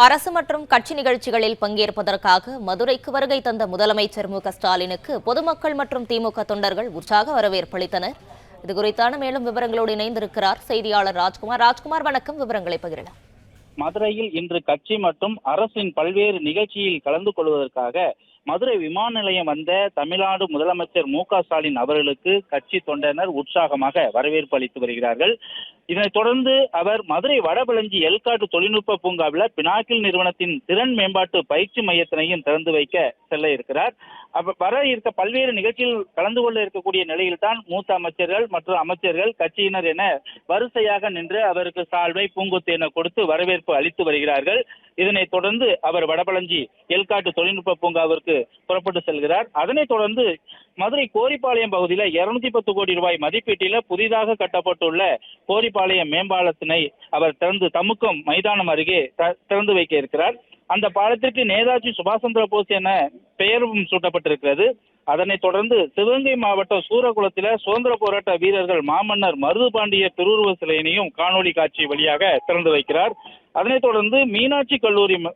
அரசு மற்றும் கட்சி நிகழ்ச்சிகளில் பங்கேற்பதற்காக மதுரைக்கு வருகை தந்த முதலமைச்சர் மு.க.ஸ்டாலினுக்கு பொதுமக்கள் மற்றும் திமுக தொண்டர்கள் உற்சாக வரவேற்பு அளித்தனர். இதுகுறித்தான மேலும் விவரங்களோடு இணைந்திருக்கிறார் செய்தியாளர் ராஜ்குமார். ராஜ்குமார், வணக்கம். விவரங்களை பகிரலாம். மதுரையில் இன்று கட்சி மற்றும் அரசின் பல்வேறு நிகழ்ச்சியில் கலந்து கொள்வதற்காக மதுரை விமான நிலையம் வந்த தமிழ்நாடு முதலமைச்சர் மு.க.ஸ்டாலின் அவர்களுக்கு கட்சி தொண்டனர் உற்சாகமாக வரவேற்பு அளித்து வருகிறார்கள். இதனைத் தொடர்ந்து அவர் மதுரை வடபழஞ்சி எல்காட்டு தொழில்நுட்ப பூங்காவில் பினாக்கில் நிறுவனத்தின் திறன் மேம்பாட்டு பயிற்சி மையத்தினையும் திறந்து வைக்க செல்ல இருக்கிறார். வர இருக்க பல்வேறு நிகழ்ச்சியில் கலந்து கொள்ள இருக்கக்கூடிய நிலையில்தான் மூத்த அமைச்சர்கள் மற்றும் அமைச்சர்கள் கட்சியினர் என வரிசையாக நின்று அவருக்கு சால்வை பூங்கொத்து என கொடுத்து வரவேற்பு அளித்து வருகிறார்கள். இதனைத் தொடர்ந்து அவர் வடபழஞ்சி எல்காட்டு தொழில்நுட்ப பூங்காவிற்கு புறப்பட்டு செல்கிறார். அதனைத் தொடர்ந்து மதுரை கோரிப்பாளையம் பகுதியில் 210 கோடி ரூபாய் மதிப்பீட்டில் புதிதாக கட்டப்பட்டுள்ள கோரிப்பாளையம் மேம்பாலத்தினை அவர் திறந்து தமுக்கம் மைதானம் அருகே திறந்து வைக்க இருக்கிறார். அந்த பாலத்திற்கு நேதாஜி சுபாஷ் சந்திர போஸ் என பெயரும் சூட்டப்பட்டிருக்கிறது. அதனைத் தொடர்ந்து சிவகங்கை மாவட்டம் சூரகுளத்தில் சுதந்திர போராட்ட வீரர்கள் மாமன்னர் மருதுபாண்டிய திருவுருவ சிலையினையும் காணொலி காட்சி வழியாக திறந்து வைக்கிறார். அதனைத் தொடர்ந்து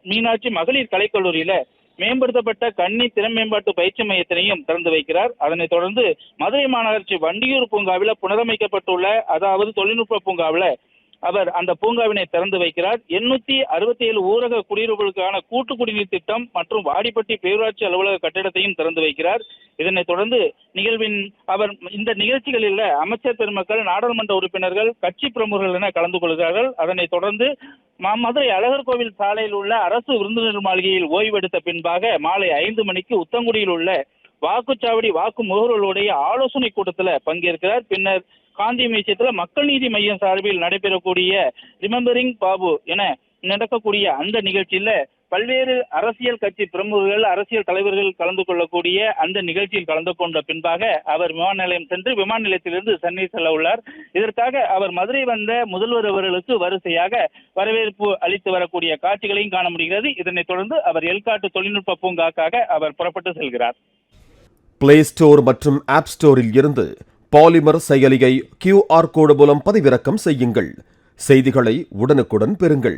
மீனாட்சி மகளிர் கலைக்கல்லூரியில மேம்படுத்தப்பட்ட கன்னி திறன் மேம்பாட்டு பயிற்சி மையத்தினையும் திறந்து வைக்கிறார். அதனைத் தொடர்ந்து மதுரை மாநகராட்சி வண்டியூர் பூங்காவில் புனரமைக்கப்பட்டுள்ள அதாவது தொழில்நுட்ப பூங்காவில் அவர் அந்த பூங்காவினை திறந்து வைக்கிறார். 867 ஊரக குடியிருப்புகளுக்கான கூட்டு குடிநீர் திட்டம் மற்றும் வாடிப்பட்டி பேரூராட்சி அலுவலக கட்டிடத்தையும் திறந்து வைக்கிறார். இதனைத் தொடர்ந்து அவர் இந்த நிகழ்ச்சிகளில் அமைச்சர் பெருமக்கள், நாடாளுமன்ற உறுப்பினர்கள், கட்சி பிரமுகர்கள் என கலந்து கொள்கிறார்கள். அதனைத் தொடர்ந்து மதுரை அழகர் கோவில் சாலையில் உள்ள அரசு விருந்தினர் மாளிகையில் ஓய்வெடுத்த பின்பாக மாலை 5 மணிக்கு உத்தங்குடியில் உள்ள வாக்குச்சாவடி வாக்கு முகவர்களுடைய ஆலோசனை கூட்டத்தில் பங்கேற்கிறார். பின்னர் காந்தி மியூசியத்தில் மக்கள் நீதி மையம் சார்பில் நடைபெறக்கூடிய ரிமெம்பரிங் பாபு என நடக்கக்கூடிய அந்த நிகழ்ச்சியில பல்வேறு அரசியல் கட்சி பிரமுகர்கள், அரசியல் தலைவர்கள் கலந்து கொள்ளக்கூடிய அந்த நிகழ்ச்சியில் கலந்து கொண்ட பின்பாக அவர் விமான நிலையம் சென்று விமான நிலையத்திலிருந்து சென்னை செல்ல உள்ளார். இதற்காக அவர் மதுரை வந்த முதல்வர் அவர்களுக்கு வரிசையாக வரவேற்பு அளித்து வரக்கூடிய காட்சிகளையும் காண முடிகிறது. இதனைத் தொடர்ந்து அவர் எல்காட்டு தொழில்நுட்ப பூங்காக்காக அவர் புறப்பட்டு செல்கிறார். பிளே ஸ்டோர் மற்றும் ஆப் ஸ்டோரில் இருந்து பாலிமர் செயலியை QR கோடு மூலம் பதிவிறக்கம் செய்யுங்கள். செய்திகளை உடனுக்குடன் பெறுங்கள்.